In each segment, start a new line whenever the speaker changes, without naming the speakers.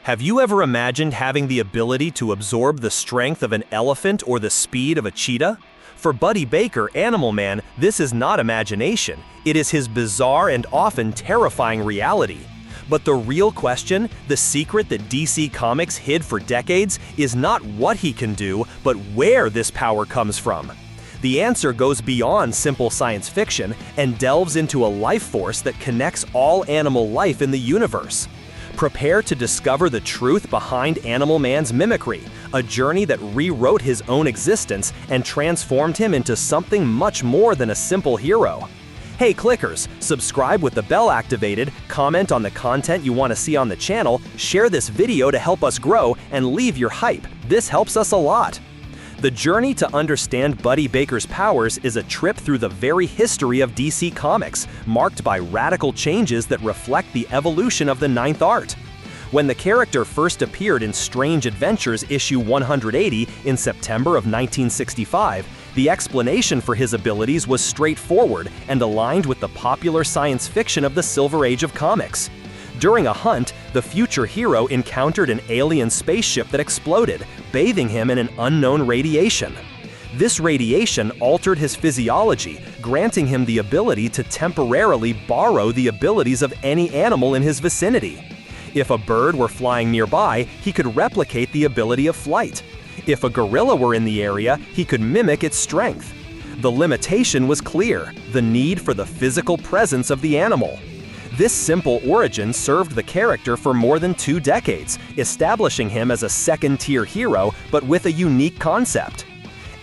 Have you ever imagined having the ability to absorb the strength of an elephant or the speed of a cheetah? For Buddy Baker, Animal Man, this is not imagination. It is his bizarre and often terrifying reality. But the real question, the secret that DC Comics hid for decades, is not what he can do, but where this power comes from. The answer goes beyond simple science fiction and delves into a life force that connects all animal life in the universe. Prepare to discover the truth behind Animal Man's mimicry, a journey that rewrote his own existence and transformed him into something much more than a simple hero. Hey clickers, subscribe with the bell activated, comment on the content you want to see on the channel, share this video to help us grow, and leave your hype. This helps us a lot. The journey to understand Buddy Baker's powers is a trip through the very history of DC Comics, marked by radical changes that reflect the evolution of the ninth art. When the character first appeared in Strange Adventures issue 180 in September of 1965, the explanation for his abilities was straightforward and aligned with the popular science fiction of the Silver Age of comics. During a hunt, the future hero encountered an alien spaceship that exploded, bathing him in an unknown radiation. This radiation altered his physiology, granting him the ability to temporarily borrow the abilities of any animal in his vicinity. If a bird were flying nearby, he could replicate the ability of flight. If a gorilla were in the area, he could mimic its strength. The limitation was clear: the need for the physical presence of the animal. This simple origin served the character for more than 2 decades, establishing him as a second-tier hero, but with a unique concept.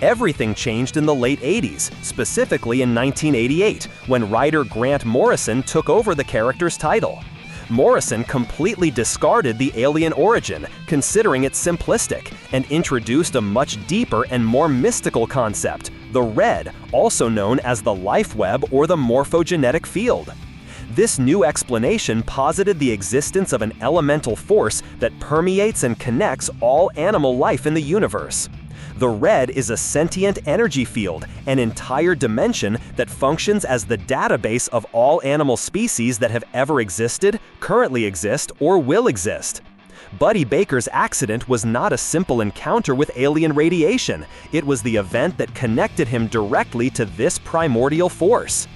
Everything changed in the late 80s, specifically in 1988, when writer Grant Morrison took over the character's title. Morrison completely discarded the alien origin, considering it simplistic, and introduced a much deeper and more mystical concept, the red, also known as the life web or the morphogenetic field. This new explanation posited the existence of an elemental force that permeates and connects all animal life in the universe. The red is a sentient energy field, an entire dimension that functions as the database of all animal species that have ever existed, currently exist, or will exist. Buddy Baker's accident was not a simple encounter with alien radiation. It was the event that connected him directly to this primordial force.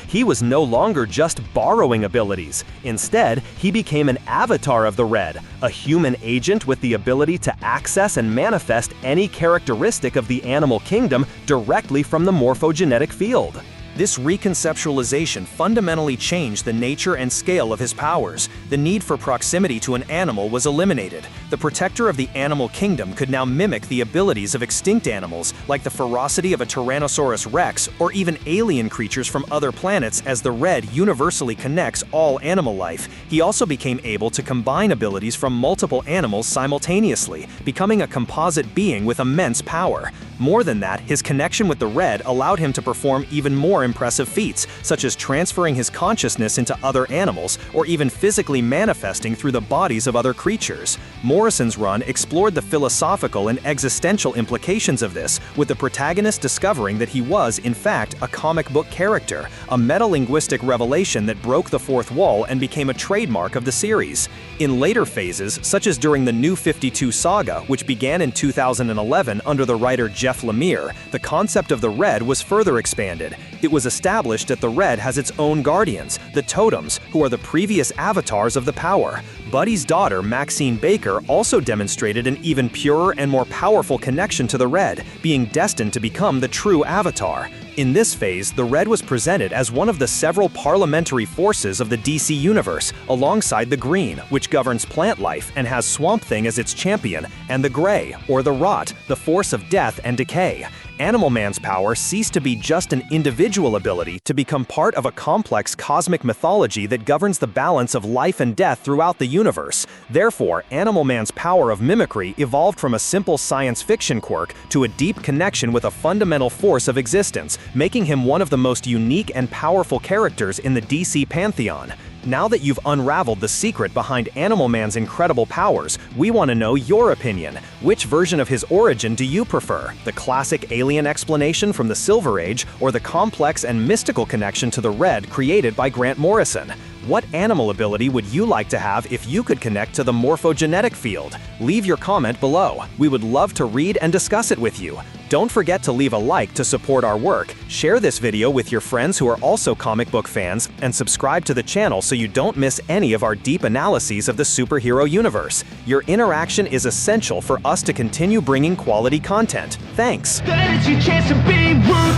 He was no longer just borrowing abilities. Instead, he became an avatar of the red, a human agent with the ability to access and manifest any characteristic of the animal kingdom directly from the morphogenetic field. This reconceptualization fundamentally changed the nature and scale of his powers. The need for proximity to an animal was eliminated. The protector of the animal kingdom could now mimic the abilities of extinct animals, like the ferocity of a Tyrannosaurus rex, or even alien creatures from other planets, as the red universally connects all animal life. He also became able to combine abilities from multiple animals simultaneously, becoming a composite being with immense power. More than that, his connection with the red allowed him to perform even more impressive feats, such as transferring his consciousness into other animals, or even physically manifesting through the bodies of other creatures. Morrison's run explored the philosophical and existential implications of this, with the protagonist discovering that he was, in fact, a comic book character, a metalinguistic revelation that broke the fourth wall and became a trademark of the series. In later phases, such as during the New 52 saga, which began in 2011 under the writer Jeff Lemire, the concept of the red was further expanded. It was established that the red has its own guardians, the totems, who are the previous avatars of the power. Buddy's daughter, Maxine Baker, also demonstrated an even purer and more powerful connection to the red, being destined to become the true avatar. In this phase, the red was presented as one of the several parliamentary forces of the DC universe, alongside the green, which governs plant life and has Swamp Thing as its champion, and the gray, or the rot, the force of death and decay. Animal Man's power ceased to be just an individual ability to become part of a complex cosmic mythology that governs the balance of life and death throughout the universe. Therefore, Animal Man's power of mimicry evolved from a simple science fiction quirk to a deep connection with a fundamental force of existence, making him one of the most unique and powerful characters in the DC pantheon. Now that you've unraveled the secret behind Animal Man's incredible powers, we want to know your opinion. Which version of his origin do you prefer? The classic alien explanation from the Silver Age, or the complex and mystical connection to the red created by Grant Morrison? What animal ability would you like to have if you could connect to the morphogenetic field? Leave your comment below. We would love to read and discuss it with you. Don't forget to leave a like to support our work, share this video with your friends who are also comic book fans, and subscribe to the channel so you don't miss any of our deep analyses of the superhero universe. Your interaction is essential for us to continue bringing quality content. Thanks!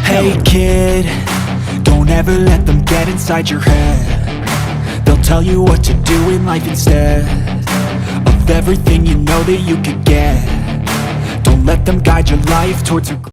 Hey kid, don't ever let them get inside your head. They'll tell you what to do in life instead of everything you know that you could get. Don't let them guide your life towards